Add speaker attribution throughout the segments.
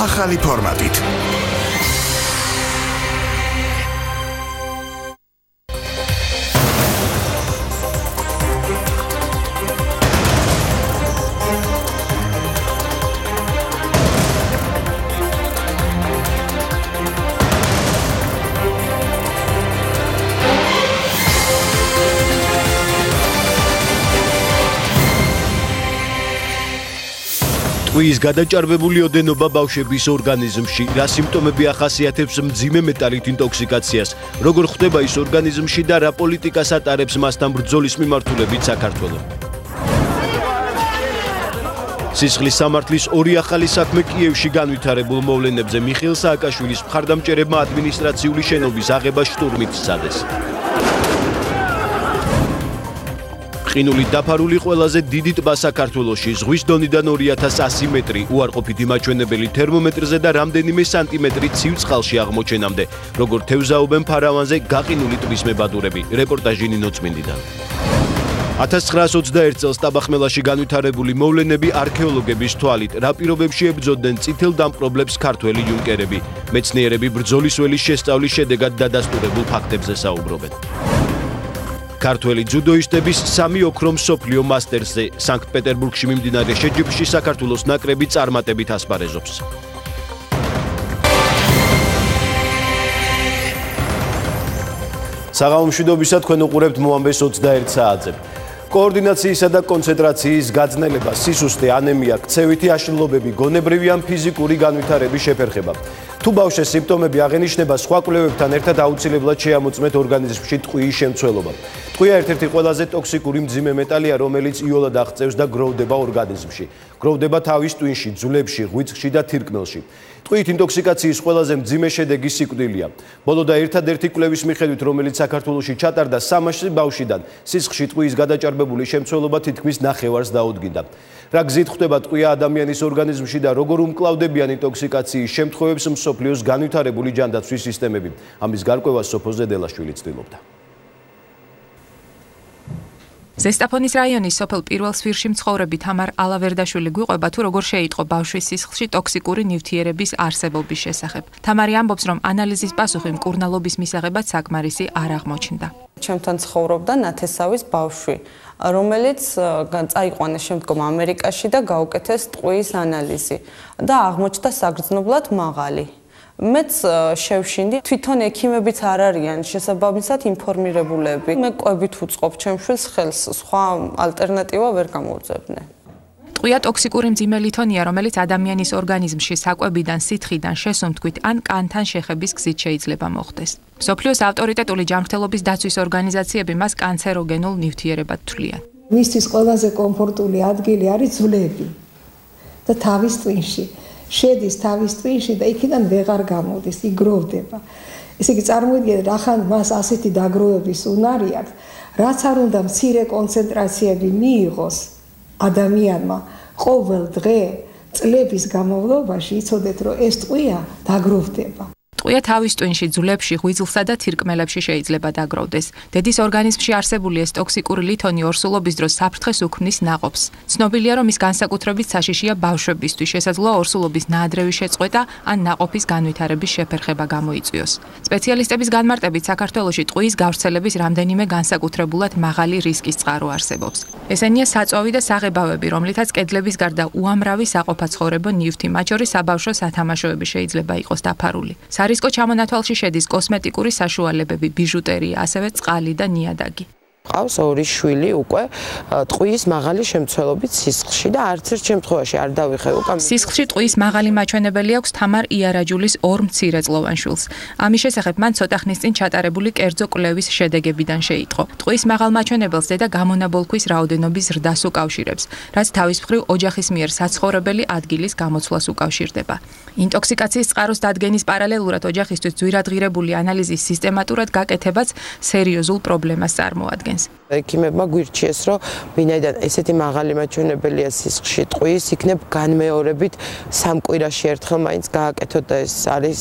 Speaker 1: ახალი ფორმატით. ტყუის გადაჭარბებული ოდენობა ბავშვების ორგანიზმში, რა სიმპტომები ახასიათებს მძიმე მეტალით ინტოქსიკაციას, როგორ ხდება ის ორგანიზმში და რა პოლიტიკას ატარებს მასთან ბრძოლის მიმართულებით საქართველო. სისხლის სამართლის ორი ახალი საქმე კიევში განვითარებულ მოვლენებზე მიხეილ სააკაშვილის მხარდამჭერებმა ადმინისტრაციული შენობის აღება შტურმით სცადეს. ყინულით დაფარული ყველაზე დიდი ტბა საქართველოში, ზღვის დონიდან 2100 მეტრი, უარყოფითი მაჩვენებელი თერმომეტრზე და რამდენიმე სანტიმეტრი ცივ წყალში აღმოჩენამდე, როგორ თევზაობენ ფარავანზე გაყინული ტბის მებადურები. რეპორტაჟი ნინო წმინდიდან. 1921 წელს ტაბახმელაში განვითარებული მოვლენები არქეოლოგების თვალით, რა პირობებში ებრძოდნენ წითელ დამპყრობლებს ქართველი იუნკერები. მეცნიერები ბრძოლის ველის შესწავლის შედეგად დადასტურებულ ფაქტებზე საუბრობენ. ქართველი ძუდოისტების 3 ოქრო მსოფლიო მასტერსზე სანქტ-პეტერბურგში მიმდინარე შეჯიბრში საქართველოს ნაკრები წარმატებით ასპარეზობს. საღამომშვიდობისა თქვენ უყურებთ მოამბეს 21 საათზე. კოორდინაციისა და კონცენტრაციის გაძნელება, სისუსტე, ანემია, ქცევითი აშლილობები, გონებრივი ან ფიზიკური განვითარების შეფერხება. თუ ბავშვს სიმპტომები აღენიშნება, სხვა კვლევებთან ერთად აუცილებლად შეამოწმეთ ორგანიზმში ტყვიის შემცველობა. ტყვია ერთ-ერთი ყველაზე ტოქსიკური მძიმე მეტალია, რომელიც იოლად აღწევს და გროვდება ორგანიზმში. გროვდება თავის ტვინში, ძვლებში, ღვიძლში და თირკმელში. ტყვიით ინტოქსიკაციის ყველაზე მძიმე შედეგი სიკვდილია. ბოლო და ერთადერთი კვლევის მიხედვით, რომელიც საქართველოში ჩატარდა 300 ბავშვიდან, სისხლში ტყვიის გადაჭარბებული შემცველობა თითქმის ნახევარს დაუდგინდა. რა გზით ხდება ტყვია ადამიანის ორგანიზმში და როგორ უმკლავდებიან ინტოქსიკაციის შემთხვევებს მსოფლიოს განვითარებული ჯანდაცვის სისტემები. ამის გარკვევას სოფო ზედელაშვილი ცდილობდა.
Speaker 2: ზესტაფონის რაიონის სოფელ პირველ სვირში მცხოვრები თამარ ალავერდაშვილი გვიყვება თუ როგორ შეიტყო ბავშვის სისხლში ტოქსიკური ნივთიერების არსებობის შესახებ. თამარი ამბობს, რომ ანალიზის პასუხი მკურნალობის მისაღებად საკმარისი არ აღმოჩნდა.
Speaker 3: ჩემთან ცხოვრობდა ნათესავის ბავშვი, რომელიც წაიყვანეს შემდგომ ამერიკაში და გაუკეთეს ტყუის ანალიზი და აღმოჩნდა საგრძნობლად მაღალი. მეც შევშინდი, თვითონ ექიმებიც არ არიან შესაბამისად ინფორმირებულები. მე კვებით უწყობ ჩემშვილს ხელს, სხვა ალტერნატივა ვერ გამოვძებნე.
Speaker 2: ტყვია ტოქსიკური მძიმე ლითონია, რომელიც ადამიანის ორგანიზმში საკვებიდან, სითხიდან, შესუნთქვით ან კანთან შეხების გზით შეიძლება მოხდეს. მსოფლიოს ავტორიტეტული ჯანმრთელობის დაცვის ორგანიზაციები მას კანცეროგენულ ნივთიერებად თვლიან.
Speaker 4: მისთვის ყველაზე კომფორტული ადგილი არის ძვლები და თავის ტვინში. შედის თავის ტვინში და იქიდან ვეღარ გამოდის, იგროვდება. ესე იგი წარმოიდგინეთ, ახლა მას ასეთი დაგროვების უნარი აქვს, რაც არ უნდა მცირე კონცენტრაციები მიიღოს ადამიანმა ყოველ დღე წლების განმავლობაში, იცოდეთ, რომ ეს ტყვია დაგროვდება.
Speaker 2: ტყვია თავის ტვინში, ძვლებში, ღვიძლსა და თირკმელებში შეიძლება დაგროვდეს. დედის ორგანიზმში არსებული ეს ტოქსიკური ლითონი ორსულობის დროს საფრთხეს უქმნის ნაყოფს. ცნობილია, რომ ის განსაკუთრებით საშიშია ბავშვებისთვის, შესაძლოა ორსულობის ნაადრევი შეწყვეტა ან ნაყოფის განვითარების შეფერხება გამოიწვიოს. სპეციალისტების განმარტებით საქართველოში ტყვიის გავრცელების რამდენიმე განსაკუთრებულად მაღალი რისკის წყარო არსებობს. ესენია საწვავი და საღებავები, რომლითაც კედლების გარდა უამრავი საყოფაცხოვრებო ნივთი, მათ შორის საბავშვო სათამაშოები შეიძლება იყოს დაფარული. რისკო ჩამონათვალში შედის კოსმეტიკური საშუალებები, ბიჟუტერია, ასევე წყალი და ნიადაგი.
Speaker 3: ყავს 2 შვილი უკვე ტყუის მაღალი შემცველობით სისხლში და არც ერთ შემთხვევაში არ დავიხე უკან.
Speaker 2: სისხლში ტყუის მაღალი მაჩვენებელი აქვს თამარ იარაჯულის 2 მცირეწლოვან შვილს. ამის შესახებ მან ცოტა ხნის წინ ჩატარებული კერძო კვლევის შედეგებიდან შეიტყო. ტყუის მაღალ მაჩვენებელს ზედა გამონაბოლქვის რაოდენობის ზრდას უკავშირებს, რაც თავის მხრივ ოჯახის მიერ საცხოვრებელი ადგილის გამოცვლას უკავშირდება. ინტოქსიკაციის წყაროს დადგენის პარალელურად ოჯახისთვის ძვირადღირებული ანალიზის სისტემატურად გაკეთებაც სერიოზულ პრობლემას წარმოადგენს.
Speaker 3: ექიმებმა გვირჩიეს, რომ ვინაიდან ესეთი მაღალი მაჩვენებელია სისხლში ტყუის, იქნებ განმეორებით 3 კვირაში ერთხელ მაინც გააკეთოთ და ეს არის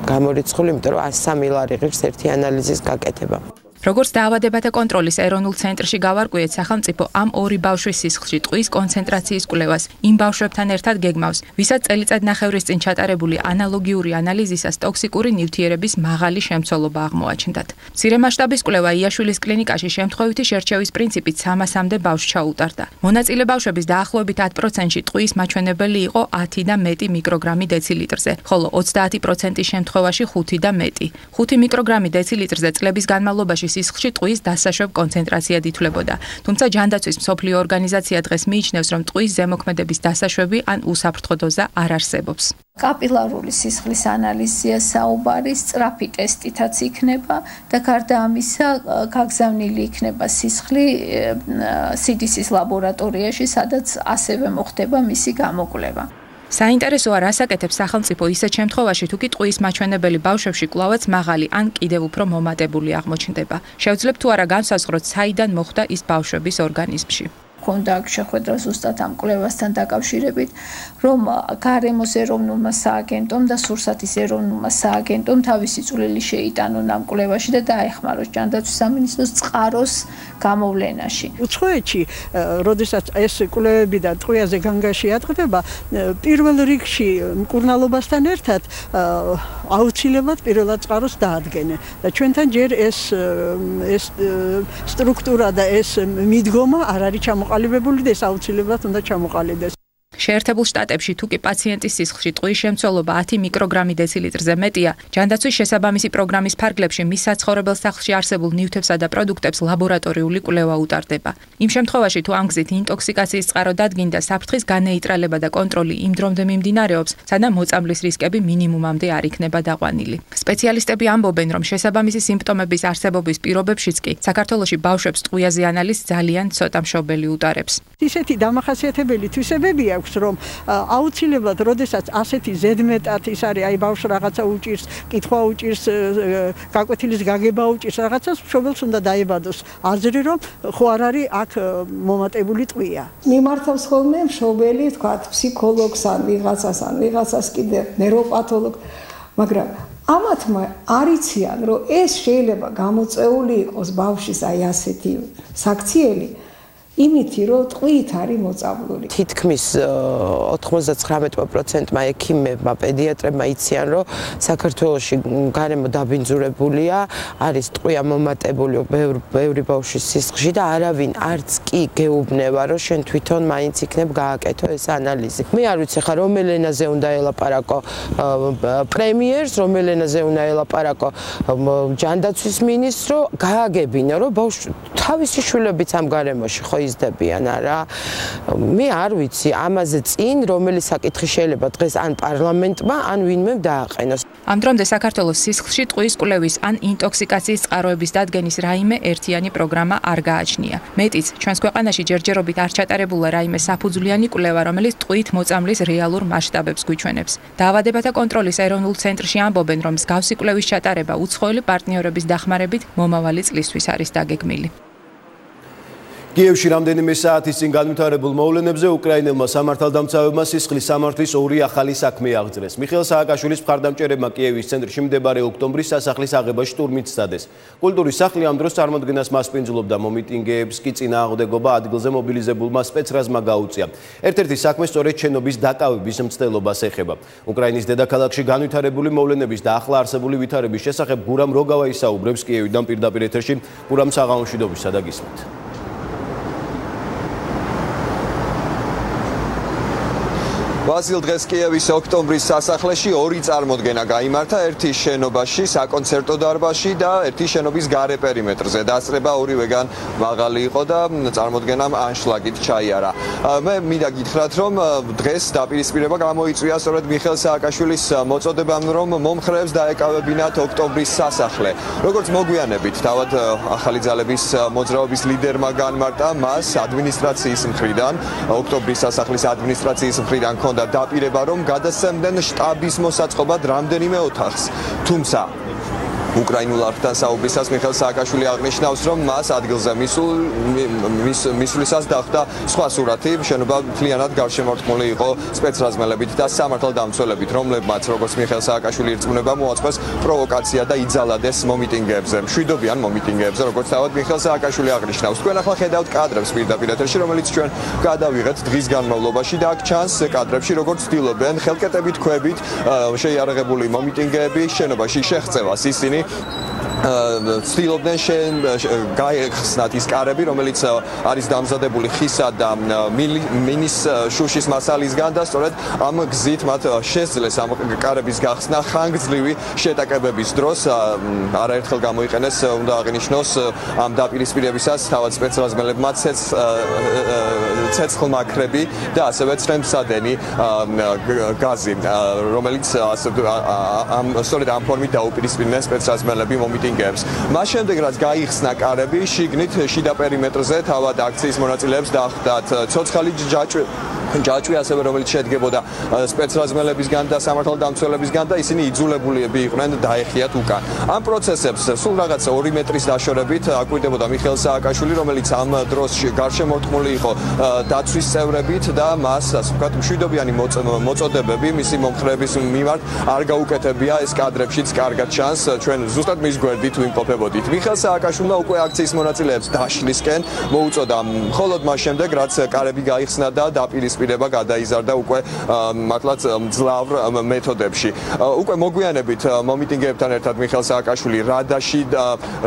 Speaker 3: გამორიცხული, იმიტომ რომ 103 ლარი ღირს ერთი ანალიზის გაკეთება.
Speaker 2: როგორც დაავადებათა კონტროლის ეროვნულ ცენტრში გავარკვიეთ, სახელმწიფო ამ ორი ბავშვის სისხლში ტყვის კონცენტრაციის კვლევას იმ ბავშვებთან ერთად გეგმავს, ვისაც წელიწადნახევრის წინ ჩატარებული ანალოგიური ანალიზისას ტოქსიკური ნივთიერების მაღალი შემცველობა აღმოაჩნდათ. მცირე მასშტაბის კვლევა იაშვილის კლინიკაში შემთხვევითი შერჩევის პრინციპით 300-მდე ბავშვს ჩაუტარდა. მონაწილე ბავშვების დაახლოებით 10%-ში ტყვის მაჩვენებელი იყო 10 და მეტი მიკროგრამი დეცილიტრზე, ხოლო 30%-ის შემთხვევაში 5 და მეტი. 5 მიკროგრამი დეცილიტრზე წლების განმავლობაში სისხლში ტყვის დასაშვებ კონცენტრაციად ითვლებოდა. თუმცა ჯანდაცვის მსოფლიო ორგანიზაცია დღეს მიიჩნევს, რომ ტყვის ზემოქმედების დასაშვები ან უსაფრთხო დოზა არ არსებობს.
Speaker 5: კაპილარული სისხლის ანალიზია საუბარი სწრაფი ტესტითაც იქნება და გარდა ამისა გაგზავნილი იქნება სისხლი CDC-ის ლაბორატორიაში, სადაც ასევე მოხდება მისი გამოკვლევა.
Speaker 2: საინტერესოა, რას აკეთებს სახელმწიფო ისეთ შემთხვევაში, თუ კი ტყვის მაჩვენებელი ბავშვებში კვლავაც მაღალი ან კიდევ უფრო მომატებული აღმოჩნდება. შევძლებთ თუ არა განსაზღვროთ, საიდან მოხვდა ის ბავშვების ორგანიზმში.
Speaker 5: Კონდა აქ შეხვედრა ზუსტად ამ კვლევასთან დაკავშირებით, რომ გარემოს ეროვნულმა სააგენტომ და სურსათის ეროვნულმა სააგენტომ თავისი წვლილი შეიტანონ ამ კვლევაში და დაეხმაროს ჯანდაცვის სამინისტროს წყაროს გამოვლენაში.
Speaker 6: უცხოეთში, როდესაც ეს კვლევები და ტყვიაზე განგაში ატყდება, პირველ რიგში მკურნალობასთან ერთად აუცილებლად პირველად წყაროს დაადგენენ. და ჩვენთან ჯერ ეს სტრუქტურა და ეს მიდგომა არ არის ჩამოყალიბებული და ეს აუცილებლად უნდა ჩამოყალიბდეს.
Speaker 2: შეერთებულ შტატებში თუ კი პაციენტის სისხლში ტყვის შემცველობა 10 მიკროგრამი დეცილიტრზე მეტია, ჯანდაცვის შესაბამისი პროგრამის ფარგლებში მის საცხოვრებელ სახლში არსებულ ნივთებსა და პროდუქტებს ლაბორატორიული კვლევა უტარდება. იმ შემთხვევაში, თუ ამ გზით ინტოქსიკაციის წყარო დადგინდა, საფრთხის განეიტრალება და კონტროლი იმ დრომდე მიმდინარეობს, სანამ მოწამვლის რისკები მინიმუმამდე არ იქნება დაყვანილი. სპეციალისტები ამბობენ, რომ შესაბამისი სიმპტომების არსებობის პირობებშიც კი საქართველოში ბავშვებს ტყვიაზე ანალიზს ძალიან ცოტა მშობელი უტარებს.
Speaker 6: ისეთი დამახასიათებელი თვისებები აქვს, რომ აუცილებლად, როდესაც ასეთი ზედმეტად ის არის, აი ბავშვს რაღაცა უჭირს, კითხვა უჭირს, გაკვეთილის გაგება უჭირს, რაღაცას მშობელს უნდა დაებადოს აზრი, რომ ხო არ არის აქ მომატებული ტყვია.
Speaker 4: მიმართავს ხოლმე მშობელი, თქვა, ფსიქოლოგს ან ვიღაცას კიდევ ნეიროპათოლოგს, მაგრამ ამათმა არიციან, რომ ეს შეიძლება გამოწეული იყოს ბავშვის აი ასეთი საქციელი, იმითი რომ ტყვით არის მოწამლული.
Speaker 7: თითქმის 99%-მა ექიმებმა, პედიატრებმა იციან, რომ საქართველოში გარემო დაბინძურებულია, არის ტყვია მომატებული ბევრი ბავშვის სისხლში და არავინ არც კი გეუბნება, რომ შენ თვითონ მაინც იქნებ გააკეთო ეს ანალიზი. მე არ ვიცი ხა რომელ ენაზე უნდა ელაპარაკო პრემიერს, რომელ ენაზე უნდა ელაპარაკო ჯანდაცვის მინისტრო, გააგებინა, რომ ბავშვი თავისი შვილებიც ამ გარემოში ხო იზრდებიან არა. მე არ ვიცი ამაზე წინ რომელი საკითხი შეიძლება დღეს ან პარლამენტმა ან ვინმე დააყენოს.
Speaker 2: ამ დრომდე საქართველოს სისხლში ტყვის კვლევის ან ინტოქსიკაციის წყაროების დადგენის რაიმე ერთიანი პროგრამა არ გააჩნია. მეტიც, ჩვენს ქვეყანაში ჯერჯერობით არ ჩატარებულა რაიმე საფუძვლიანი კვლევა, რომელიც ტყვით მოწამვლის რეალურ მასშტაბებს გვიჩვენებს. დაავადებათა კონტროლის ეროვნულ ცენტრში ამბობენ, რომ მსგავსი კვლევის ჩატარება უცხოელი პარტნიორების დახმარებით მომავალი წლისთვის არის დაგეგმილი.
Speaker 1: კიევში რამდენიმე საათის წინ განვითარებულ მოვლენებზე უკრაინელმა სამართალდამცავებმა სისხლის სამართლის ორი ახალი საქმე აღძრეს. მიხეილ სააკაშვილის მხარდამჭერებმა კიევის ცენტრში მდებარე ოქტომბრის სასახლის აღება შტურმით სცადეს. კულტურის სახლი ამ დროს წარმოდგენას მასპინძლობდა, მომიტინგეებს კი წინააღმდეგობა ადგილზე მობილიზებულმა სპეცრაზმა გაუწია. ერთ-ერთი საქმე სწორედ შენობის დაკავების მცდელობას ეხება. უკრაინის დედაქალაქში განვითარებული მოვლენების და ახლა არსებული ვითარების შესახებ გურამ როგავა ისაუბრებს კიევიდან პირდაპირ ეთერში. გურამ, საღამომშვიდობისა და გისმით.
Speaker 8: ვასილ, დღეს კიევის ოქტომბრის სასახლეში ორი წარმოდგენა გაიმართა, ერთი შენობაში, საკონცერტო დარბაზში და ერთი შენობის გარე პერიმეტრზე. დასწრება ორივეგან მაღალი იყო და წარმოდგენამ ანშლაგით ჩაიარა. მე მინდა გითხრათ, რომ დღეს დაპირისპირება გამოიწვია სწორედ მიხეილ სააკაშვილის მოწოდებამ, რომ მომხრეებს დაეკავებინათ ოქტომბრის სასახლე. როგორც მოგვიანებით, თავად ახალი ძალების მოძრაობის ლიდერმა განმარტა, მას ადმინისტრაციის მხრიდან, ოქტომბრის სასახლის ადმინისტრაციის მხრიდან და დაპირება, რომ გადასცემდნენ შტაბის მოსაწყობად რამდენიმე ოთახს. თუმცა უკრაინულ არხთან საუბრისას მიხეილ სააკაშვილი აღნიშნავს, რომ მას ადგილზე მისვლისას დახვდა სხვა სურათი, შენობა მთლიანად გარშემორტყმული იყო სპეცრაზმელებით და სამართალდამცველებით, რომლებმაც როგორც მიხეილ სააკაშვილი ირწმუნება მოაწყეს პროვოკაცია და იძალადეს მომიტინგეებზე, მშვიდობიან მომიტინგეებზე, როგორც თავად მიხეილ სააკაშვილი აღნიშნავს. თქვენ ახლა ხედავთ კადრებს პირდაპირ ეთერში, რომელიც ჩვენ გადავიღეთ დღის განმავლობაში და აქ ჩანს კადრებში, როგორც ცდილობენ ხელკეტებით, ქვებით შეიარაღებული მომიტინგეები შენობაში შეღწევას. ისინი ცდილობდნენ გაეხსნათ ის კარები, რომელიც არის დამზადებული ხისა და მინის შუშის მასალისგან და სწორედ ამ გზით მათ შესძლეს ამ კარების გახსნა ხანგრძლივი შეტაკებების დროს. არაერთხელ გამოიყენეს, უნდა აღინიშნოს, ამ დაპირისპირებისას თავად სპეცრაზმელებმა ცეცხლმაქრები და ასევე ცრემლსადენი გაზი, რომელიც სწორედ ამ ფორმით დაუპირისპირდნენ სპეცრაზმელები მომიტინგეებს. მას შემდეგ რაც გაიხსნა კარები, შიგნით შიდა პერიმეტრზე თავად აქციის მონაწილეებს დახვდათ ცოცხალი ჯაჭვი, ასევე რომელიც შედგებოდა სპეცრაზმელებისგან და სამართალდამცველებისგან და ისინი იძულებულები იყვნენ დაეხიათ უკან. ამ პროცესებს სულ რაღაც 2 მეტრის დაშორებით აკვირდებოდა მიხეილ სააკაშვილი, რომელიც ამ დროს გარშემორტყმული იყო დაცვის წევრებით და მას, ასე ვთქვათ, მშვიდობიანი მოწოდებები მისი მომხრეების მიმართ არ გაუკეთებია. ეს კადრებშიც კარგად ჩანს, ჩვენ ზუსტად მის გვერდით ვიმყოფებოდით. მიხეილ სააკაშვილმა უკვე აქციის მონაწილეებს დაშლისკენ მოუწოდა, მხოლოდ მას შემდეგ რაც კარები გაიხსნა და დაპირისპირება გადაიზარდა უკვე მართლაც მძლავრ მეთოდებში. უკვე მოგვიანებით მომიტინგეებთან ერთად მიხეილ სააკაშვილი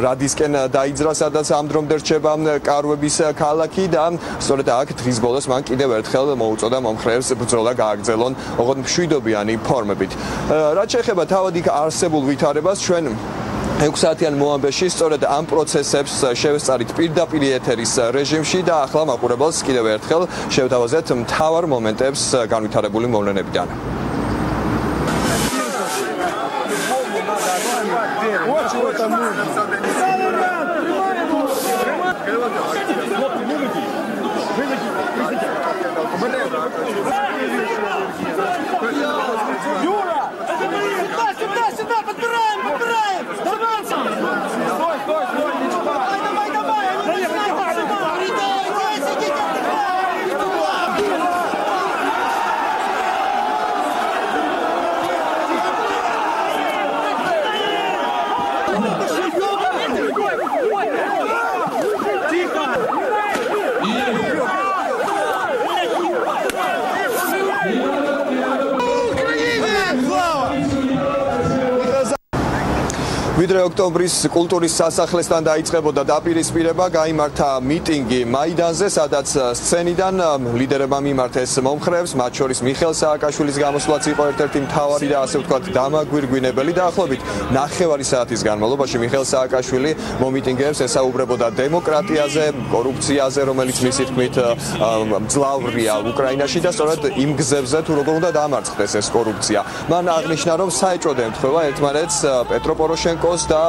Speaker 8: რადისკენ დაიძრა, სადაც ამ დრომდე რჩება კარვების ქალაქი და სწორედ აქ დღის ბოლოს მან კიდევ ერთხელ მოუწოდა მომხრეებს ბრძოლა გააგრძელონ ოღონდ მშვიდობიანი ფორმებით. რაც შეეხება თავად იქ არსებულ ვითარებას, ჩვენ 6 საათიან მოამბეში სწორედ ამ პროცესებს შევესწარით პირდაპირ ეთერის რეჟიმში და ახლა მაყურებელს კიდევ ერთხელ შევთავაზეთ მთავარ მომენტებს განვითარებული მოვლენებიდან. ვიდრე ოქტომბრის კულტურის სასახლესთან დაიწყებოდა დაპირისპირება, გაიმართა მიტინგი მაიდანზე, სადაც სცენიდან ლიდერებმა მიმართეს მომხრეებს, მათ შორის მიხეილ სააკაშვილის გამოსვლაც იყო ერთ-ერთი მთავარი და ასე ვთქვათ დამაგვირგვინებელი. დაახლოებით 9 საათის განმავლობაში მიხეილ სააკაშვილი მომიტინგეებს ესაუბრებოდა დემოკრატიაზე, კორუფციაზე, რომელიც მისი თქმით მძლავრია უკრაინაში და სწორედ იმ გზებზე თუ როგორ უნდა დამარცხდეს ეს კორუფცია. მან აღნიშნა, რომ საეჭვოდ ემთხვევა ერთმანეთს პეტრო პოროშენკო და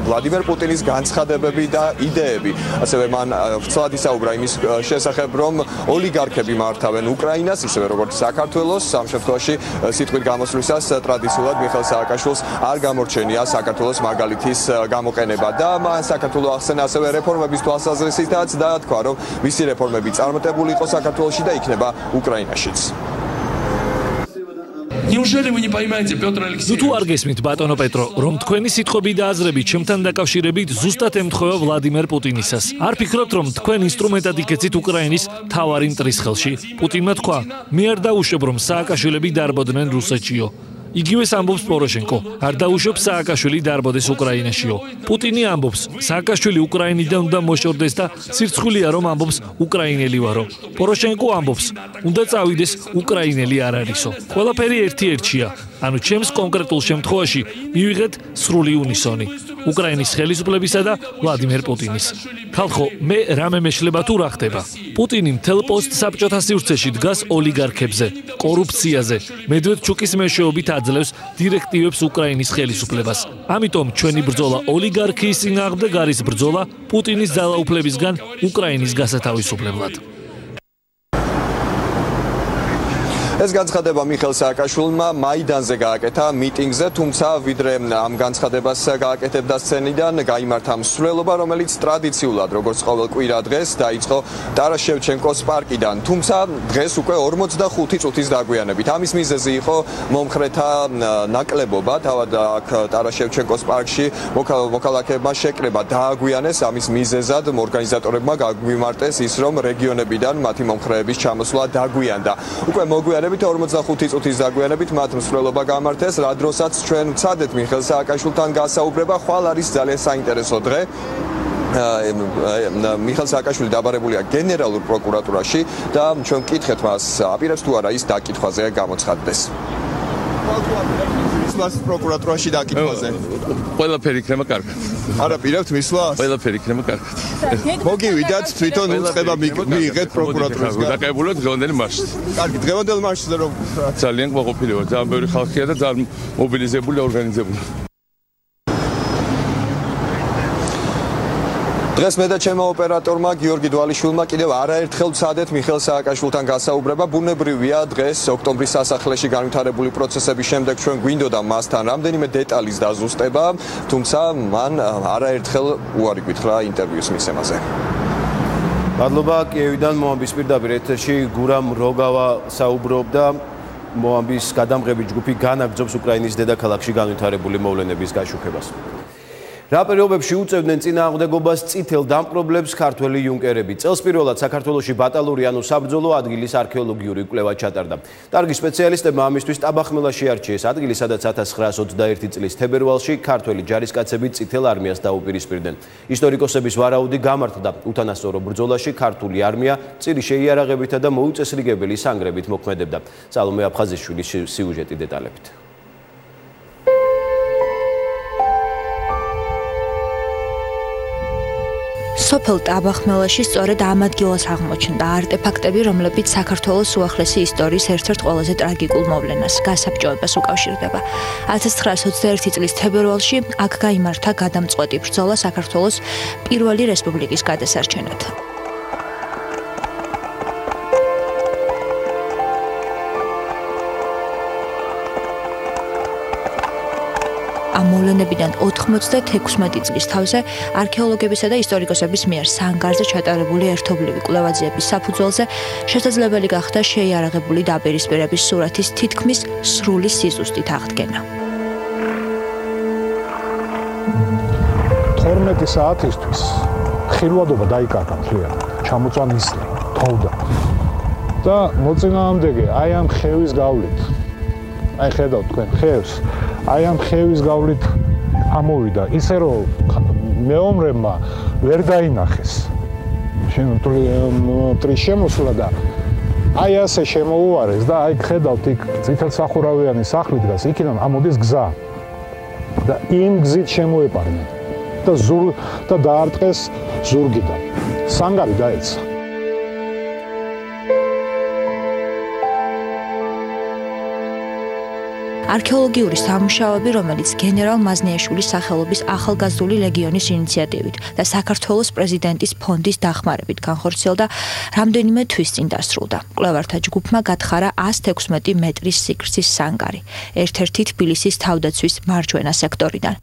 Speaker 8: ვლადიმერ პუტინის განცხადებები და იდეები. ასევე მან ვრცლად ისაუბრა იმის შესახებ, რომ ოლიგარქები მართავენ უკრაინას, ისევე როგორც საქართველოს. ამ შემთხვევაში სიტყვით გამოსვლისას ტრადიციულად მიხეილ სააკაშვილს არ გამორჩენია საქართველოს მაგალითის გამოყენება და მან საქართველოს ახსენა ასევე რეფორმების თვალსაზრისითაც და თქვა, რომ მისი რეფორმები წარმატებული იყო საქართველოში და იქნება უკრაინაშიც.
Speaker 9: Неужели вы не понимаете, Петр Алексеевич?
Speaker 10: თუ არ გესმით ბატონო პეტრო, რომ თქვენი სიტყვები და აზრები ჩემთან დაკავშირებით ზუსტად ემთხვევა ვლადიმერ პუტინისას. არ ფიქრობთ, რომ თქვენ ინსტრუმენტად იქეცით უკრაინის მთავარი მტრის ხელში? პუტინმა თქვა, მე არ დაუშვებ, რომ სააკაშვილები დარბოდნენ რუსეთშიო. იგივეს ამბობს პოროშენკო, არ დაუშვებს სააკაშვილი დარბოდეს უკრაინაშიო. პუტინი ამბობს, სააკაშვილი უკრაინიდან უნდა მოშორდეს და სირცხვილია რომ ამბობს უკრაინელი ვარო. პოროშენკო ამბობს, უნდა წავიდეს უკრაინელი არ არისო. ყველაფერი ერთ-ერთია. ანუ ჩემს კონკრეტულ შემთხვევაში მივიღეთ სრული უნისონი. უკრაინის ხელისუფლებისა და ვლადიმერ პუტინის. ხალხო, მე რამე მეშლება თუ რა ხდება? პუტინი მთელ პოსტსაბჭოთა სივრცეში დგას ოლიგარქებზე, კორუფციაზე, მედვედჩუკის მეშვეობით აძლევს დირექტივებს უკრაინის ხელისუფლებას. ამიტომ ჩვენი ბრძოლა ოლიგარქიის წინააღმდეგ არის ბრძოლა პუტინის ძალაუფლებისგან უკრაინის გასათავისუფლებლად.
Speaker 8: ეს განცხადება მიხეილ სააკაშვილმა მაიდანზე გააკეთა მიტინგზე, თუმცა ვიდრე ამ განცხადებას გააკეთებდა სცენიდან, გაიმართა მსვლელობა, რომელიც ტრადიციულად, როგორც ყოველ კვირა დღეს, დაიწყო ტარას შევჩენკოს პარკიდან. თუმცა დღეს უკვე 45 წუთის დაგვიანებით. ამის მიზეზი იყო მომხრეთა ნაკლებობა, თავად აქ ტარას შევჩენკოს პარკში მოქალაქეებმა შეკრება დააგვიანეს, ამის მიზეზად ორგანიზატორებმა გაგვიმარტეს ის, რომ რეგიონებიდან მათი მომხრეების ჩამოსვლა დაგვიანდა. უკვე მოგვიანებით 45 წუთის დაგვიანებით მათ მსვლელობა გამართეს, რა დროსაც ჩვენ ვცადეთ მიხეილ სააკაშვილთან გასაუბრება, ხვალ არის ძალიან საინტერესო დღე. მიხეილ სააკაშვილი დაბარებულია გენერალურ პროკურატურაში და ჩვენ ვკითხეთ მას, აპირებს თუ არა ის დაკითხვაზე გამოცხადდეს. მისვლას პროკურატურაში დაკითხვაზე.
Speaker 9: ყველაფერი იქნება კარგად.
Speaker 8: არა პირებთ მისვლას?
Speaker 9: ყველაფერი იქნება კარგად.
Speaker 8: მოგივიდათ თვითონ უწყება მიიღეთ პროკურატურისგან.
Speaker 9: დაკავებულად დღევანდელი მარშზე.
Speaker 8: კარგი, დღევანდელ მარშზე რომ
Speaker 9: ძალიან კმაყოფილი ვარ, ძალიან ბევრი ხალხია და ძალიან მობილიზებული და ორგანიზებული. დღეს მე და ჩემო ოპერატორმა გიორგი დვალიშვილმა კიდევ არაერთხელ ვცადეთ მიხეილ სააკაშვილთან გასაუბრება. ბუნებრივია, დღეს ოქტომბრის სასახლეში განვითარებული პროცესების შემდეგ ჩვენ გვინდოდა მასთან რამდენიმე დეტალის დაზუსტება, თუმცა მან არაერთხელ უარი გითხრა ინტერვიუს მისცემაზე.
Speaker 1: მადლობა, კიევიდან მოამბის პირდაპირ ეთერში გურამ როგავა საუბრობდა. მოამბის გადამღები ჯგუფი განაგრძობს უკრაინის დედაქალაქში განვითარებული მოვლენების გაშუქებას. რა პერიოდებში უწევდნენ წინააღმდეგობას წითელ დამპყრობლებს ქართველი იუნკერები. წელს პირველად საქართველოში ბატალური ანუ საბრძოლო ადგილის არქეოლოგიური კვლევა ჩატარდა. დარგის სპეციალისტებმა ამისთვის ტაბახმელაში არჩიეს ადგილი, სადაც 1921 წლის თებერვალში ქართველი ჯარისკაცები წითელ არმიას დაუპირისპირდნენ. ისტორიკოსების ვარაუდი გამართდა, უთანასწორო ბრძოლაში ქართული არმია წირი შეიარაღებითა და მოუწესრიგებელი სანგრებით მოქმედებდა. სალომე აფხაზიშვილის სიუჟეტი დეტალებით.
Speaker 11: სოფელ ტაბახმელაში სწორედ ამ ადგილას აღმოჩნდა არტეფაქტები, რომლებიც საქართველოს უახლესი ისტორიის ერთ-ერთ ყველაზე ტრაგიკულ მოვლენას, გასაბჭოებას უკავშირდება. 1921 წლის თებერვალში აქ გაიმართა გადამწყვეტი ბრძოლა საქართველოს პირველი რესპუბლიკის გადასარჩენად. ამ მოვლენებიდან 96 წლის თავზე არქეოლოგებისა და ისტორიკოსების მიერ სანგარზე ჩატარებული ერთობლივი კვლევაძიების საფუძველზე შესაძლებელი გახდა შეიარაღებული დაპირისპირების სურათის თითქმის სრული სიზუსტით აღდგენა.
Speaker 12: 12 საათისთვის ხილვადობა დაიკარგა მთლიანად, ჩამოწვა ნისლი, თოვდა. და მოწინააღმდეგე აი ამ ხევის გავლით, აი ხედავთ თქვენ ხევს, აი ამ ხევის გავლით ამოვიდა, ისე რომ მეომრებმა ვერ დაინახეს. ტრის შემოსვლა და აი ასე შემოუარეს და აი ხედავთ იქ წითელსახურავიანი სახლი დგას, იქიდან ამოდის გზა. და იმ გზით შემოეპარნენ და დაარტყეს ზურგიდან. სანგარი დაეცა.
Speaker 11: არქეოლოგიური სამუშაოები, რომელიც გენერალ მაზნიაშვილის სახელობის ახალგაზრდული ლეგიონის ინიციატივით და საქართველოს პრეზიდენტის ფონდის დახმარებით განხორციელდა, რამდენიმე თვის წინ დასრულდა. მკვლევართა ჯგუფმა გათხარა 116 მეტრის სიგრძის სანგარი, ერთ-ერთი თბილისის თავდაცვის მარჯვენა სექტორიდან.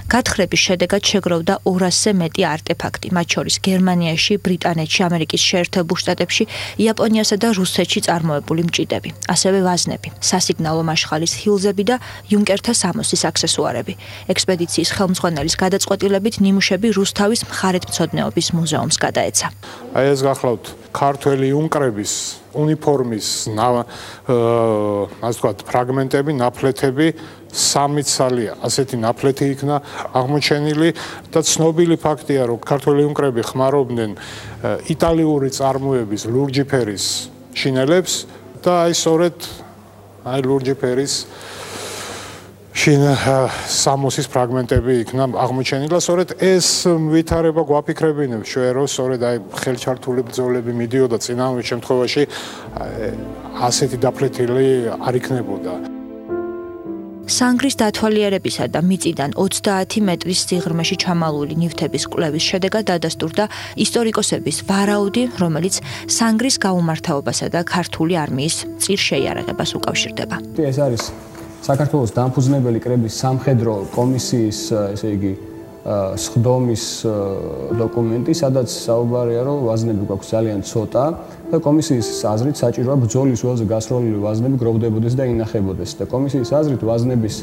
Speaker 11: გათხრების შედეგად შეგროვდა 200-ზე მეტი არტეფაქტი, მათ შორის გერმანიაში, ბრიტანეთში, ამერიკის შეერთებულ შტატებში, იაპონიასა და რუსეთში წარმოებული მჭიდები, ასევე ვაზნები, სასიგნალო მაშხალის ჰილზები და იუნკერთა სამოსის აქსესუარები. ექსპედიციის ხელმძღვანელის გადაწყვეტილებით ნიმუშები რუსთავის მხარეთმცოდნეობის მუზეუმს გადაეცა.
Speaker 12: აი ეს გახლავთ ქართველი იუნკრების უნიფორმის ასე ვთქვათ ფრაგმენტები, ნაფლეთები 3 ცალია. ასეთი ნაფლეთი იქნა აღმოჩენილი და ცნობილი ფაქტია, რომ ქართველი იუნკრები ხმარობდნენ იტალიური წარმოების ლურჯი ფერის შინელებს და აი სწორედ აი ლურჯი ფერის სამოსის ფრაგმენტები იქნა აღმოჩენილი. სწორედ ეს ვითარება გვაფიქრებინებს ჩვენ, რომ სწორედ აი ხელჩართული ბრძოლები მიდიოდა წინააღმდეგ შემთხვევაში ასეთი დაფლეთილი არ იქნებოდა.
Speaker 11: სანგრის დათვალიერებისა და მიწიდან 30 მეტრის სიღრმეში ჩამალული ნივთების კვლევის შედეგად დადასტურდა ისტორიკოსების ვარაუდი, რომელიც სანგრის გაუმართავობასა და ქართული არმიის წირ შეიარაღებას უკავშირდება.
Speaker 13: ეს არის საქართველოს დამფუძნებელი კრების სამხედრო კომისიის, ესე იგი, სხდომის დოკუმენტი, სადაც საუბარია, რომ ვაზნები გვაქვს ძალიან ცოტა და კომისიის აზრით საჭიროა ბრძოლის ველზე გასროლილი ვაზნები გროვდებოდეს და ინახებოდეს. და კომისიის აზრით ვაზნების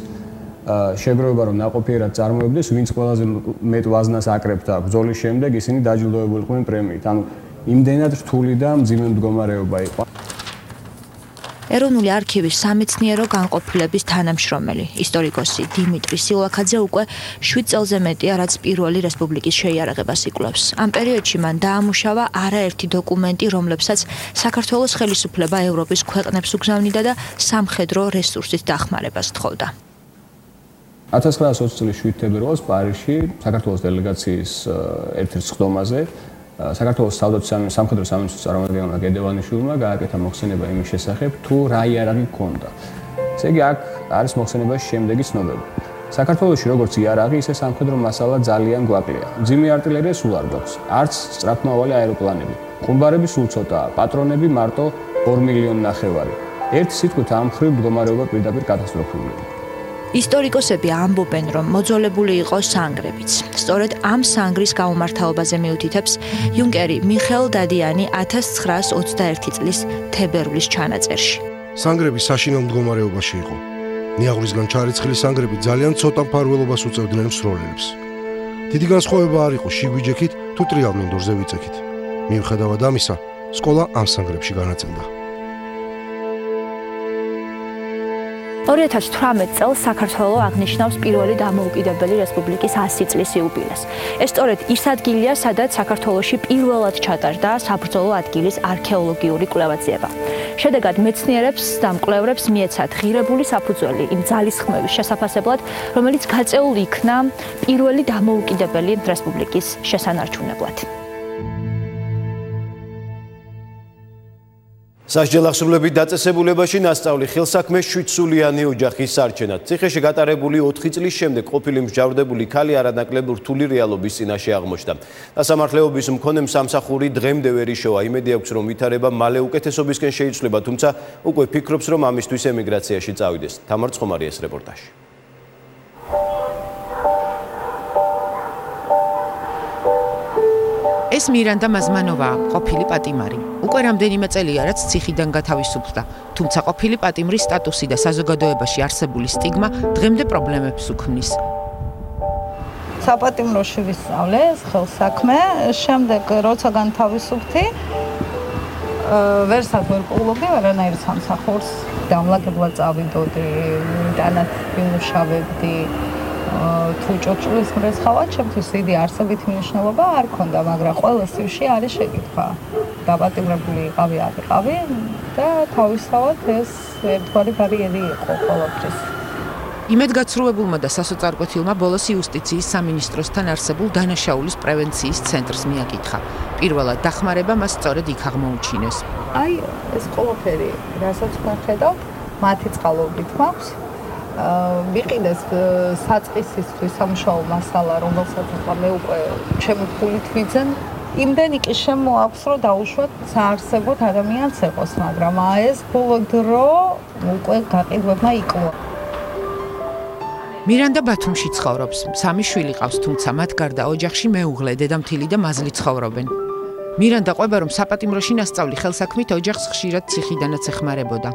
Speaker 13: შეგროვება რომ ნაყოფიერად წარმოებდეს, ვინც ყველაზე მეტ ვაზნას აკრებდა ბრძოლის შემდეგ, ისინი დაჯილდოებულიყვნენ პრემიით. ანუ იმდენად რთული და მძიმე მდგომარეობა იყო.
Speaker 11: ეროვნული არქივის სამეცნიერო განყოფილების თანამშრომელი, ისტორიკოსი დიმიტრი სილვაქაძე უკვე 7 წელზე მეტია, რაც პირველი რესპუბლიკის შეიარაღებას იკვლევს. ამ პერიოდში მან დაამუშავა არაერთი დოკუმენტი, რომლებსაც საქართველოს ხელისუფლება ევროპის ქვეყნებს უგზავნიდა და სამხედრო რესურსის დახმარებას თხოვდა.
Speaker 13: 1920 წლის 7 თებერვალს პარიზში საქართველოს დელეგაციის ერთ-ერთ სხდომაზე საქართველოს სამხედრო სამინისტროს წარმომადგენელმა გედევანიშვილმა გააკეთა მოხსენება იმის შესახებ, თუ რა იარაღი ჰქონდა. ესე იგი, აქ არის მოხსენებაში შემდეგი ცნობები. საქართველოში როგორც იარაღი, ისე სამხედრო მასალა ძალიან გვაკლია. მძიმე артиლერია სულ არ გვაქვს. არც სწრაფმავალი აეროპლანები. ყუმბარები სულ ცოტაა, პატრონები მარტო 2,5 მილიონი. ერთი სიტყვით ამ მხრივ მდგომარეობა პირდაპირ კატასტროფულია.
Speaker 11: ისტორიკოსები ამბობენ, რომ მოძოლებული იყო სანგრებიც. სწორედ ამ სანგრის გაუმართავობაზე მიუთითებს იუნკერი მიხეილ დადიანი 1921 წლის თებერვლის ჩანაწერში.
Speaker 14: სანგრები საშინელ მდგომარეობაში იყო. ნიაღვრისგან ჩარიცხილი სანგრები ძალიან ცოტა მფარველობას უწევდნენ მსროლელებს. დიდი განსხვავება არ იყო შიგვიჯექით თუ ტრიალ მინდორზე ვიწექით. მიუხედავად ამისა, სკოლა ამ სანგრებში განაწილდა.
Speaker 11: 2018 წელს საქართველო აღნიშნავს პირველი დამოუკიდებელი რესპუბლიკის 100 წლის იუბილეს. ეს სწორედ ის ადგილია, სადაც საქართველოში პირველად ჩატარდა საბრძოლო ადგილის არქეოლოგიური კვლევა-ძიება. შედეგად მეცნიერებს და მკვლევრებს მიეცათ ღირებული საფუძველი იმ ძალისხმევის შესაფასებლად, რომელიც გაწეულ იქნა პირველი დამოუკიდებელი რესპუბლიკის შესანარჩუნებლად.
Speaker 1: სასჯელ აღსრულებით დაწესებულებაში ნასწავლი ხელსაქმე 7-სულიანი ოჯახის სარჩენად. ციხეში გატარებული 4 წლის შემდეგ ყოფილი მსჯავრდებული ქალი არანაკლებ რთული რეალობის წინაშე აღმოჩნდა. დასამართლეობის მქონემ სამსახური დღემდე ვერ იშოვა. იმედი აქვს, რომ ვითარება მალე უკეთესობისკენ შეიცვლება, თუმცა უკვე ფიქრობს, რომ ამისთვის ემიგრაციაში წავიდეს. თამარ ცხომარიას რეპორტაჟი.
Speaker 15: ეს მირანდა მაზმანოვაა, ყოფილი პატიმარი. უკვე რამდენიმე წელია, რაც ციხიდან გათავისუფლდა, თუმცა ყოფილი პატიმრის სტატუსი და საზოგადოებაში არსებული სტიგმა დღემდე პრობლემებს უქმნის.
Speaker 16: საპატიმროში ვისწავლე ხელსაქმე, შემდეგ როცა განთავისუფლდი, ვერსად ვერ პოულობდი ვერანაირ სამსახურს, დამლაგებლად წავიდოდი, თანაც ვიმუშავებდი. თუ ჭოჭლის მრეცხავა ჩემთვის დიდი არსებითი მნიშვნელობა არ ქონდა, მაგრამ ყველა სიუში არის შეკითხვა. დაპატიმრებული იყავი, არ იყავი და თავისთავად ეს ერთგვარი ბარიერი იყო ყოველთვის.
Speaker 15: იმედგაცრუებულმა და სასოწარკვეთილმა ბოლოს იუსტიციის სამინისტროსთან არსებულ დანაშაულის პრევენციის ცენტრს მიაკითხა. პირველად დახმარება მას სწორედ იქ აღმოუჩინეს.
Speaker 16: აი, ეს ყველაფერი, რასაც ვხედავ, მათი წყალობით მაქვს. მიყიდეს საწყისისთვის სამუშაო მასალა, რომელსაც ახლა მე უკვე ჩემი ფულით ვიძენ, იმდენი კი შემოაქვს, რომ დაუშვათ საარსებოდ ადამიანს ეყოს, მაგრამ ეს ბოლო დრო უკვე გაყიდვებმა იკლო.
Speaker 15: მირანდა ბათუმში ცხოვრობს, 3 შვილი ყავს, თუმცა მათ გარდა ოჯახში მეუღლე, დედამთილი და მაზლი ცხოვრობენ. მირანდა ყვება, რომ საპატიმროში ნასწავლი ხელსაქმით ოჯახს ხშირად ციხიდანაც ეხმარებოდა.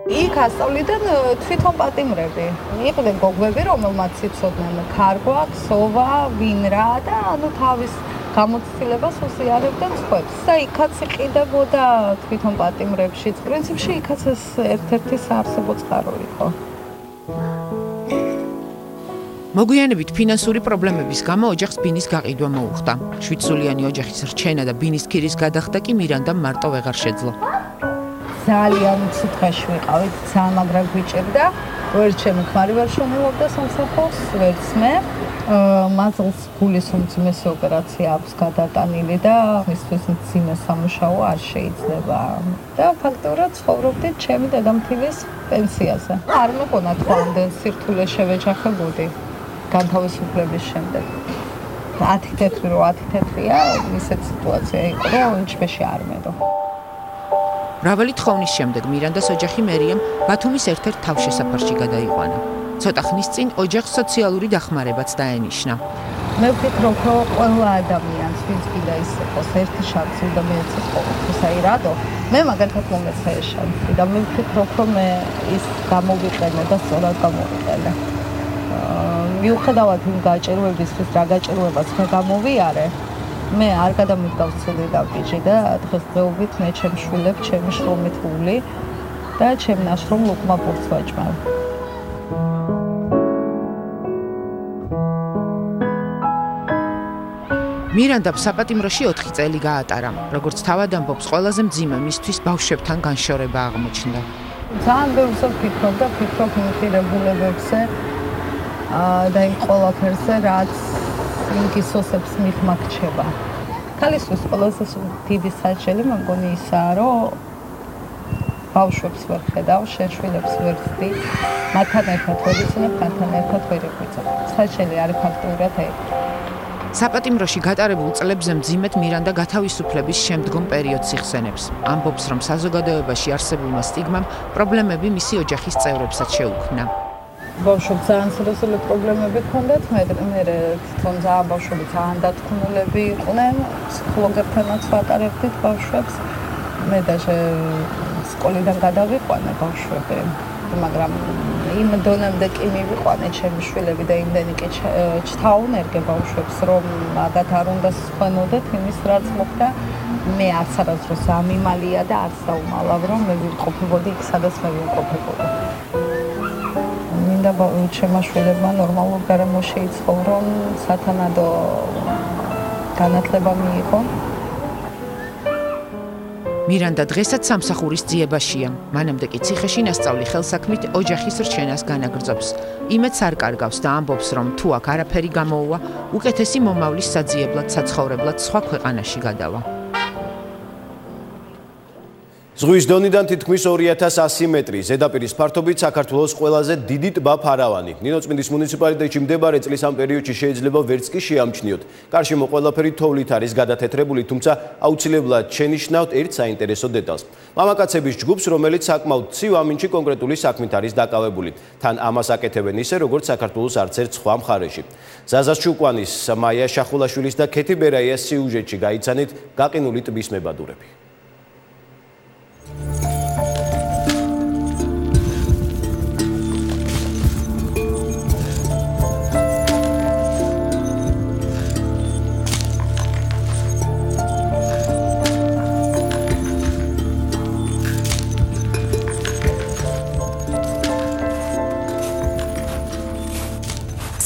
Speaker 16: იქ ასწავლიდან თვითონ პატიმრები. იყვნენ გოგოები, რომელმაც იცოდნენ ქარგვა, ქსოვა, ვინ რა და ანუ თავის გამოცდილებას უსიარებდნენ სხვებს. და იქაც იყიდებოდა თვითონ პატიმრებში. პრინციპში იქაც ეს ერთ-ერთი საარსებო წყარო იყო.
Speaker 15: მოგვიანებით ფინანსური პრობლემების გამო ოჯახს ბინის გაყიდვა მოუხდა. 7-სულიანი ოჯახის რჩენა და ბინის ქირის გადახდა კი მირანდამ მარტო ვეღარ შეძლო.
Speaker 16: ძალიან ცუთხეში ვიყავით, ძალიან მაგრად გვიჭირდა. ვერ ჩემი ქმარი ვერ შენელობდა სამსახურს, ვერც მე. მაზლს გულის უმძიმესი ოპერაცია აქვს გადატანილი და მისთვის მძიმე სამუშაო არ შეიძლება. და ფაქტობრივად ცხოვრობდით ჩემი დედამთილის პენსიაზე. არ მეყონა თუ ამდენ სირთულე შევეჯახებოდი განთავისუფლების შემდეგ. 10 თეთრი რო 10 თეთრია, ისეთ სიტუაცია იყო, რომ ინჩბეში არ მედო.
Speaker 15: მრავალი თხოვნის შემდეგ მირანდას ოჯახი მერიამ ბათუმის ერთ-ერთ თავშესაფარში გადაიყვანა. ცოტა ხნის წინ ოჯახს სოციალური დახმარებაც დაენიშნა.
Speaker 16: მე ვფიქრობ, რომ ყველა ადამიანს ვინც კიდე ის იყოს ერთი შანსი და მეც ყოველთვის აი რადო მე მაგალითად მომეცა ეს შანსი და მე ვფიქრობ, რომ მე ის გამოვიყენე და სწორად გამოვიყენე. მიუხედავად იმ გაჭირვებისთვის, რა გაჭირვებას მე გამოვიარე, მე არ გადამიგდავცული და ბიჭი და დღესდღეობით მე ჩემ შვილებს ჩემი შრომით ვული და ჩემ ნაშრომ ლუკმა პურს ვაჭმევ.
Speaker 15: მირანდამ საპატიმროში 4 წელი გაატარა. როგორც თავად ამბობს, ყველაზე მძიმე მისთვის ბავშვებთან განშორება აღმოჩნდა.
Speaker 16: ძალიან ბევრს ვფიქრობ და ვფიქრობ იმ ღირებულებებზე და იმ ყველაფერზე, რაც იმ გისოსებს მიხმაქჩება. ქალისთვის ყველაზე დიდი საჭელი მე მგონი ისაა, რომ ბავშვებს ვერ ხედავ, შენ შვილებს ვერ ვცდი, მათთან ერთად ვერ იცინებ, მათთან ერთად ვერ იყვიცებ. საჭელი არის ფაქტობრივად ეგ.
Speaker 15: საპატიმროში გატარებულ წლებზე მძიმედ მირანდა გათავისუფლების შემდგომ პერიოდს იხსენებს. ამბობს, რომ საზოგადოებაში არსებულმა სტიგმამ პრობლემები მისი ოჯახის წევრებსაც შეუქმნა.
Speaker 16: ბავშვებს ძალიან სერიოზული პრობლემები ჰქონდათ, მე თვითონ ძალიან ბავშვები ძალიან დათქმულები იყვნენ, ფსიქოლოგებთანაც ვატარებდით ბავშვებს. მე даже სკოლიდან გადავიყვანე ბავშვები, მაგრამ იმ დონემდე კი მივიყვანე ჩემი შვილები და იმდენი კი ჩთავუნერგე ბავშვებს, რომ მაგათ არ უნდა სხენოდეთ იმის, რაც მოხდა. მე არც არასდროს ამიმალია და არც დაუმალავ, რომ მე ვიმყოფებოდი იქ, სადაც მე ვიმყოფებოდი. მინდა ჩემმა შვილებმა ნორმალურ გარემოში იცხოვრონ, სათანადო განათლება მიიღონ.
Speaker 15: მირანდა დღესაც სამსახურის ძიებაშია. მანამდე კი ციხეში ნასწავლი ხელსაქმით ოჯახის რჩენას განაგრძობს. იმედს არ კარგავს და ამბობს, რომ თუ აქ არაფერი გამოუვა, უკეთესი მომავლის საძიებლად, საცხოვრებლად სხვა ქვეყანაში გადავა.
Speaker 1: ზღვის დონიდან თითქმის 2100 მეტრი, ზედაპირის ფართობით საქართველოს ყველაზე დიდი ტბა ფარავანი. ნინოწმინდის მუნიციპალიტეტში მდებარე წლის ამ პერიოდში შეიძლება ვერც კი შეამჩნიოთ. გარშემო ყველაფერი თოვლით არის გადათეთრებული, თუმცა აუცილებლად შენიშნავთ ერთ საინტერესო დეტალს. მამაკაცების ჯგუფს, რომელიც საკმაოდ ცივ ამინდში კონკრეტული საქმით არის დაკავებული. თან ამას აკეთებენ ისე, როგორც საქართველოს არც ერთ სხვა მხარეში. ზაზას ჩუკვანის, მაია შახულაშვილის და ქეთი ბერაიას სიუჟეტში გაიცანით გაყინული ტბის მებადურები.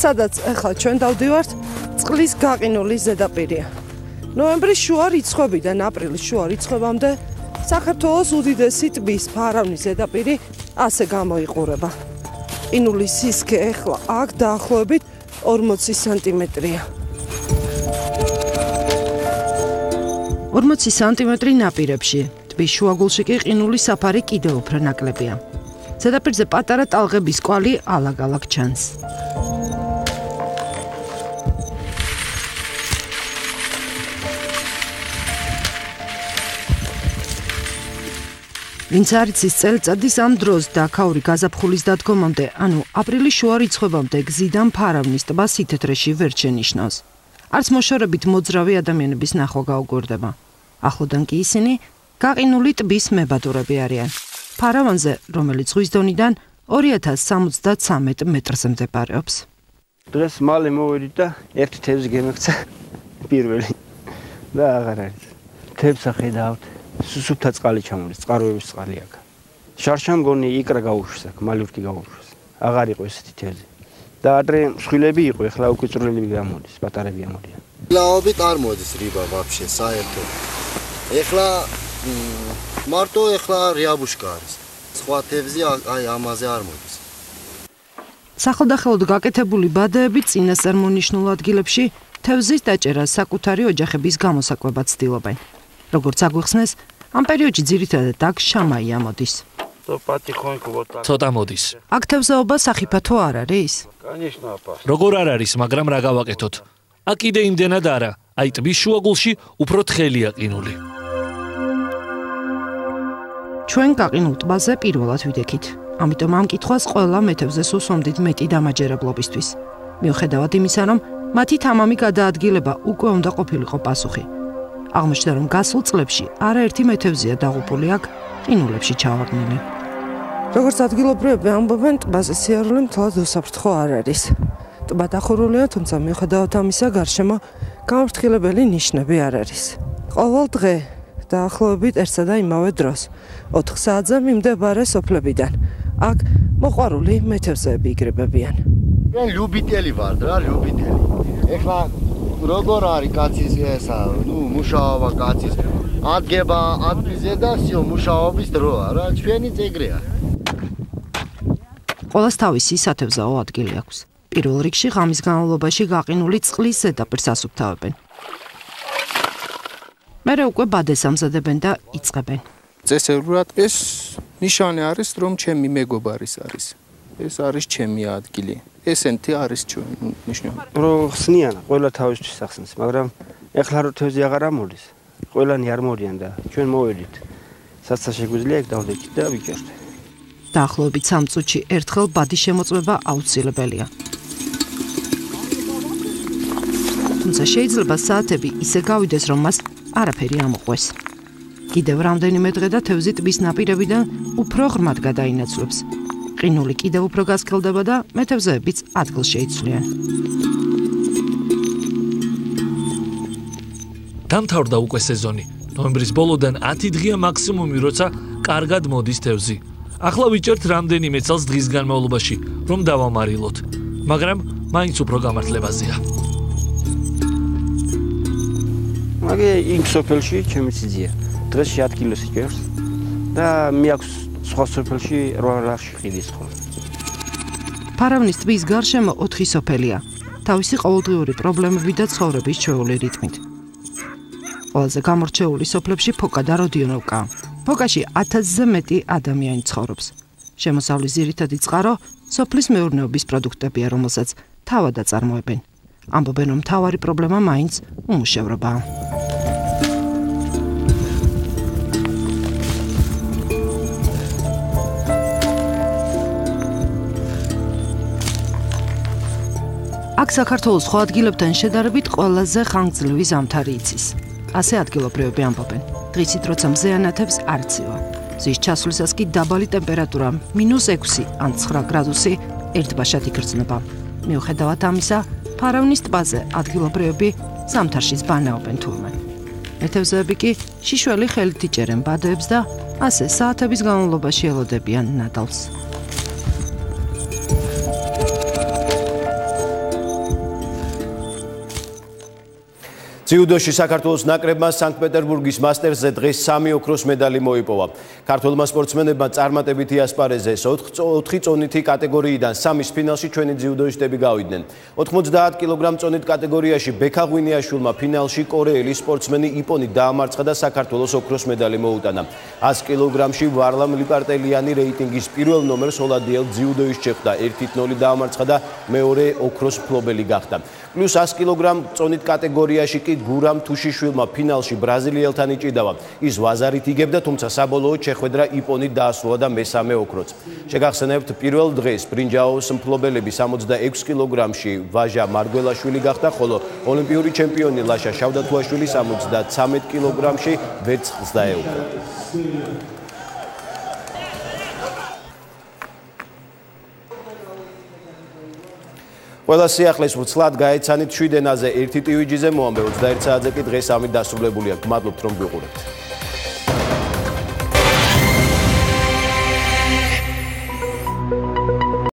Speaker 7: სადაც ახლა ჩვენ დავდივართ, წყლის გაყინული ზედაპირია. ნოემბრის შუა რიცხვებიდან აპრილის შუა რიცხვებამდე საქართველოს უდიდესი ტბის ფარავნის ზედაპირი ასე გამოიყურება. ყინულის სისქე ახლა აქ დაახლოებით 40 სანტიმეტრია. 40 სანტიმეტრი ნაპირებში, ტბის შუაგულში კი ყინულის საფარი კიდევ უფრო ნაკლებია. ზედაპირზე პატარა ტალღების კვალი ალაგ-ალაგ ჩანს. ვინც არ იცის წელიწადის ამ დროს და აქაური გაზაფხულის დადგომამდე, ანუ აპრილის შუა რიცხვებამდე გზიდან ფარავნის ტბა სითეთრეში ვერ შენიშნავს. არც მოშორებით მოძრავი ადამიანების ნახვა გაუგორდება. ახლოდან კი ისინი გაყინული ტბის მებადურები არიან. ფარავანზე, რომელიც ზღვის დონიდან 2073 მეტრზე მდებარეობს.
Speaker 17: დღეს მალე მოვედით და ერთი თევზი გემექცა პირველი და აღარ არის. თევზს ახედავთ. სუსუფთა წყალი ჩამოდის, წყაროების წყალი აქ. შარშან მგონი იკრა გაუშვეს აქ, მალურკი გაუშვეს. აღარ იყო ესეთი თევზი. და ადრე მსხვილები იყო, ეხლა უკვე წვრილები გამოდის, პატარები ამოდიან.
Speaker 18: ლაობით არ მოდის რიბა ვაფშე საერთოდ. ეხლა მარტო ეხლა რიაბუშკა არის. სხვა თევზი აი ამაზე არ მოდის.
Speaker 15: სახელდახელოდ გაკეთებული ბადეები წინასწარ მონიშნულ ადგილებში თევზის დაჭერას საკუთარი ოჯახების გამოსაკვებად ცდილობენ. როგორც აგვიხსნეს, ამ პერიოდში ძირითადად აქ შამაი ამოდის.
Speaker 10: ცოტა მოდის.
Speaker 15: აქ თევზაობა სახიფათო არ არის?
Speaker 10: როგორ არ არის, მაგრამ რა გავაკეთოთ? აქ კიდე იმდენად არა, აი ტბის შუაგულში უფრო თხელია ყინული.
Speaker 15: ჩვენ გაყინულ ტბაზე პირველად ვიდექით. ამიტომ ამ კითხვას ყველა მეთევზეს უსვამდით მეტი დამაჯერებლობისთვის. მიუხედავად იმისა, რომ მათი თამამი გადაადგილება უკვე უნდა ყოფილიყო პასუხი. აღმოჩნდა, რომ გასულ წლებში არაერთი მეთევზეა დაღუპული აქ ყინულებში ჩავარდნილი. როგორც ადგილობრივები ამბობენ, ტბაზე სიარული მთლად უსაფრთხო არ არის. ტბა დახურულია, თუმცა მიუხედავად ამისა, გარშემო გამაფრთხილებელი ნიშნები არ არის. ყოველ დღე დაახლოებით ერთსა და იმავე დროს 4 საათზე მიმდებარე სოფლებიდან აქ მოყვარული მეთევზეები იგრებებიან.
Speaker 18: მე ლუბიტელი ვარ რა, ლუბიტელი. ეხლა როგორ არის კაცის ესა, მუშაობა კაცის ადგება ადგილზე და სიო მუშაობის დროა რა, ჩვენი წეგრეა.
Speaker 15: ყველას თავისი სათევზაო ადგილი აქვს. პირველ რიგში ღამის განმავლობაში გაყინული წყლის ზედაპირს ასუფთავებენ. მერე უკვე ბადეს ამზადებენ და იწყებენ.
Speaker 19: წესებურად ეს ნიშანი არის, რომ ჩემი მეგობარის არის. ეს არის ჩემი ადგილი. ესეთი არის ნიშანი.
Speaker 17: რომ ხსნიან, ყველა თავისთვის ახსნეს, მაგრამ ეხლა რო თევზი აღარ ამოდის, ყველანი არ მოდიან და ჩვენ მოვედით. საცა შეგვიძლია ეგ დავდექით და ვიკერდ.
Speaker 15: დაახლოებით 3 წუთში ერთხელ ბადის შემოწმება აუცილებელია. თუმცა შეიძლება საათები ისე გავიდეს, რომ მას არაფერი ამოყვეს. კიდევ რამდენიმე დღე და თევზი ტბის ნაპირებიდან უფრო ღრმად გადაინაცვლებს. ყინული კიდევ უფრო გასკელდება და მეთევზეებიც ადგილ შეიცვლიან.
Speaker 10: დამთავრდა უკვე სეზონი. ნოემბრის ბოლოდან 10 დღეა მაქსიმუმი, როცა კარგად მოდის თევზი. ახლა ვიჭერთ რამდენიმე წელს დღის განმავლობაში, რომ დავამარილოთ. მაგრამ მაინც უფრო გამართლებაზეა.
Speaker 17: მაგე იმ სოფელში ჩემი ძია. დღეში 10 კილოს იჭერს და მე აქვს სხვა სოფელში 8 ლახში ყიდის ხოლმე.
Speaker 15: ფარავნის ტბის გარშემო 4 სოფელია. თავისი ყოველდღიური პრობლემები და ცხოვრების ჩვეული რიტმით. ყველაზე გამორჩეული სოფლებში ფოკა და როდიონოვკაა. ფოკაში 1000-ზე მეტი ადამიანი ცხოვრობს. შემოსავლის ძირითადი წყარო სოფლის მეურნეობის პროდუქტებია, რომელსაც თავად აწარმოებენ. ამბობენ, რომ მთავარი პრობლემა მაინც უმუშევრობაა. აქ საქართველოს სხვა ადგილებთან შედარებით ყველაზე ხანგრძლივი ზამთარი იცის. ასე ადგილობრივები ამბობენ. დღისით როცა მზეანათებს არ ცივა. ზის ჩასვლისას კი დაბალი ტემპერატურა -6 ან 9 გრადუსი ერთბაშად იგრძნობა. მიუხედავად ამისა, ფარავნის ტბაზე ადგილობრივები ზამთარშიც ბანაობენ თურმე. მეთევზეები კი შიშველი ხელით იჭერენ ბადეებს და ასე საათების განმავლობაში ელოდებიან ნადავლს.
Speaker 1: ძიუდოში საქართველოს ნაკრებმა სანქტ-პეტერბურგის მასტერსზე დღეს 3 ოქროს медаლი მოიპოვა. ქართველმა სპორტსმენებმა წარმატებითი ასპარეზეს 4 წონითი კატეგორიიდან 3-ის ფინალში ჩვენი ძიუდოისტები გავიდნენ. 90 კილოგრამ წონით კატეგორიაში ბექა ღვინიაშვილმა ფინალში კორეელი სპორტსმენი იპონი დაამარცხა და საქართველოს ოქროს медаლი მოუტანა. 100 კილოგრამში ვარლამ ლიპარტელიანი რეიტინგის პირველ ნომერს ჰოლანდიელ ძიუდოისტს შეხვდა. 1-0 დაამარცხა და მეორე ოქროს მფლობელი გახდა. Plus 100 კილოგრამ წონით კატეგორიაში კი გურამ თუშიშვილმა ფინალში ბრაზილიელთან იჭიდავა. ის ვაზარით იგებდა, თუმცა საბოლოოდ შეხვედრა იპონით დაასრულა და მესამე ოქროც. შეგახსენებთ, პირველ დღეს ბრინჯაოს მფლობელები 66 კილოგრამში ვაჟა მარგველაშვილი გახდა, ხოლო ოლიმპიური ჩემპიონი ლაშა შავდათუაშვილი 73 კილოგრამში ვერცხლს დაეუფლა. ყველა სიახლეს ვრცლად გაეცანით 7-ზე 1 ტივიჯიზე მოამბე 21 საათზე კი დღეს ამით დასრულებულია. გმადლობთ რომ გვიყურებთ.